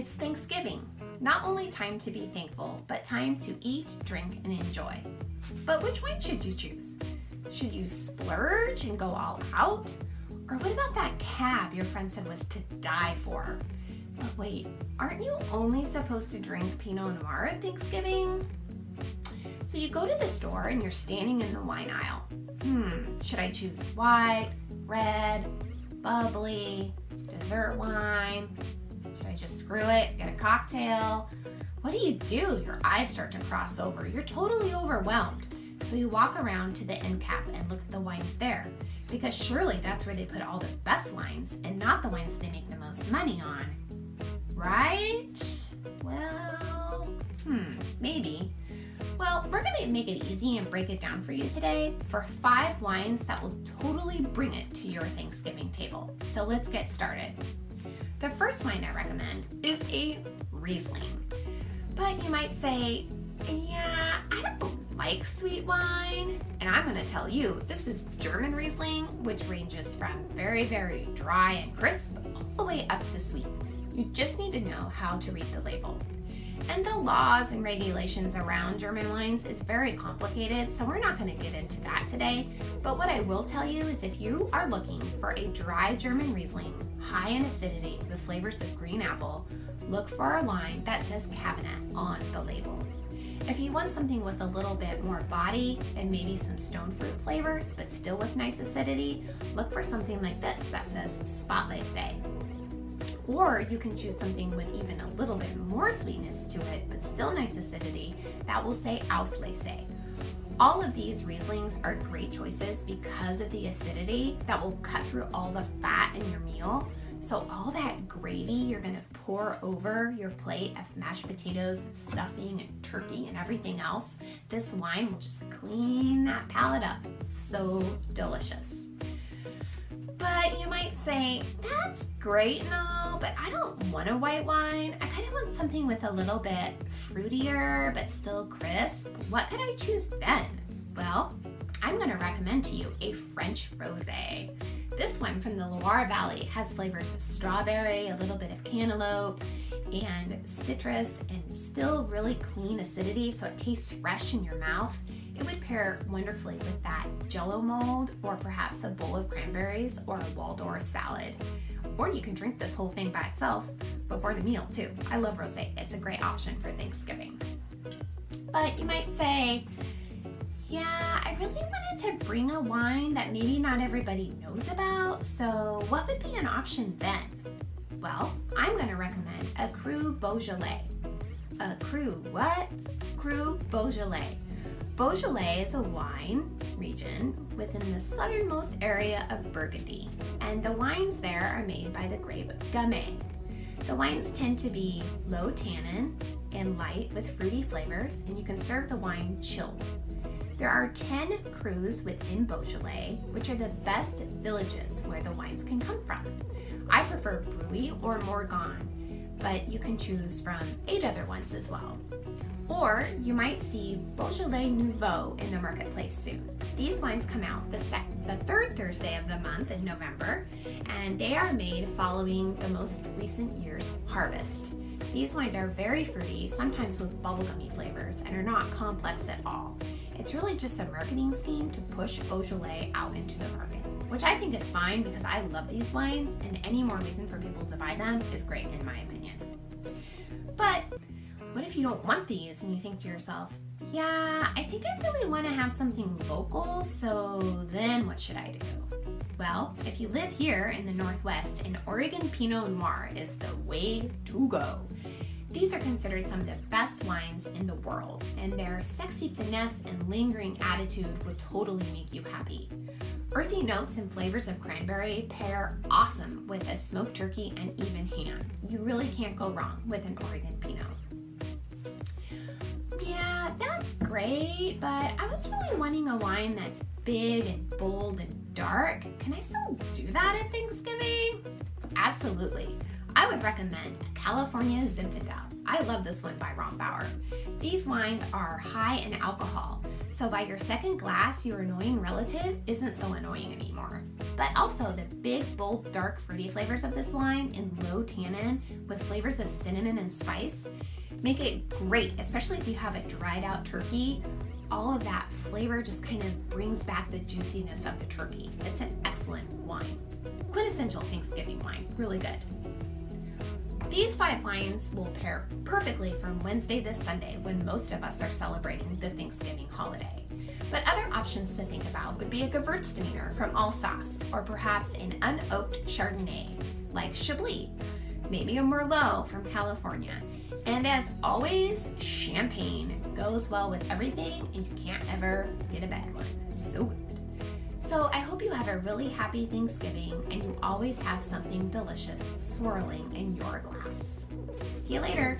It's Thanksgiving. Not only time to be thankful, but time to eat, drink, and enjoy. But which wine should you choose? Should you splurge and go all out? Or what about that cab your friend said was to die for? But wait, aren't you only supposed to drink Pinot Noir at Thanksgiving? So you go to the store and you're standing in the wine aisle. Should I choose white, red, bubbly, dessert wine? Should I just screw it, get a cocktail? What do? Your eyes start to cross over. You're totally overwhelmed. So you walk around to the end cap and look at the wines there, because surely that's where they put all the best wines and not the wines they make the most money on. Right? Well, maybe. Well, we're going to make it easy and break it down for you today for 5 wines that will totally bring it to your Thanksgiving table. So let's get started. The first wine I recommend is a Riesling. But you might say, yeah, I don't like sweet wine. And I'm going to tell you, this is German Riesling, which ranges from very, very dry and crisp all the way up to sweet. You just need to know how to read the label. And the laws and regulations around German wines is very complicated, so we're not going to get into that today. But what I will tell you is if you are looking for a dry German Riesling, high in acidity with flavors of green apple, look for a line that says Cabernet on the label. If you want something with a little bit more body and maybe some stone fruit flavors, but still with nice acidity, look for something like this that says Spatlese. Or you can choose something with even a little bit more sweetness to it, but still nice acidity, that will say Auslese. All of these Rieslings are great choices because of the acidity that will cut through all the fat in your meal. So all that gravy you're gonna pour over your plate of mashed potatoes, stuffing, and turkey, and everything else, this wine will just clean that palate up. It's so delicious. But you might say, that's great and all, but I don't want a white wine. I kind of want something with a little bit fruitier, but still crisp. What could I choose then? Well, I'm gonna recommend to you a French rosé. This one from the Loire Valley has flavors of strawberry, a little bit of cantaloupe, and citrus, and still really clean acidity, so it tastes fresh in your mouth. It would pair wonderfully with that Jell-O mold, or perhaps a bowl of cranberries, or a Waldorf salad. Or you can drink this whole thing by itself before the meal too. I love rosé. It's a great option for Thanksgiving. But you might say, yeah, I really wanted to bring a wine that maybe not everybody knows about, so what would be an option then? Well, I'm going to recommend a Cru Beaujolais. A Cru what? Cru Beaujolais. Beaujolais is a wine region within the southernmost area of Burgundy, and the wines there are made by the grape Gamay. The wines tend to be low tannin and light with fruity flavors, and you can serve the wine chilled. There are 10 crus within Beaujolais, which are the best villages where the wines can come from. I prefer Brouilly or Morgon, but you can choose from 8 other ones as well. Or you might see Beaujolais Nouveau in the marketplace soon. These wines come out the 3rd Thursday of the month in November, and they are made following the most recent year's harvest. These wines are very fruity, sometimes with bubblegummy flavors, and are not complex at all. It's really just a marketing scheme to push Beaujolais out into the market, which I think is fine because I love these wines, and any more reason for people to buy them is great in my opinion. But what if you don't want these and you think to yourself, yeah, I think I really want to have something local, so then what should I do? Well, if you live here in the Northwest, an Oregon Pinot Noir is the way to go. These are considered some of the best wines in the world, and their sexy finesse and lingering attitude would totally make you happy. Earthy notes and flavors of cranberry pair awesome with a smoked turkey and even ham. You really can't go wrong with an Oregon Pinot. Yeah, that's great, but I was really wanting a wine that's big and bold and dark. Can I still do that at Thanksgiving? Absolutely. I would recommend California Zinfandel. I love this one by Rombauer. These wines are high in alcohol, so by your second glass, your annoying relative isn't so annoying anymore. But also the big, bold, dark, fruity flavors of this wine in low tannin with flavors of cinnamon and spice make it great, especially if you have a dried out turkey. All of that flavor just kind of brings back the juiciness of the turkey. It's an excellent wine. Quintessential Thanksgiving wine, really good. These 5 wines will pair perfectly from Wednesday to Sunday when most of us are celebrating the Thanksgiving holiday. But other options to think about would be a Gewürztraminer from Alsace, or perhaps an unoaked Chardonnay like Chablis, maybe a Merlot from California. And as always, champagne goes well with everything and you can't ever get a bad one. So good. So I hope you have a really happy Thanksgiving and you always have something delicious swirling in your glass. See you later.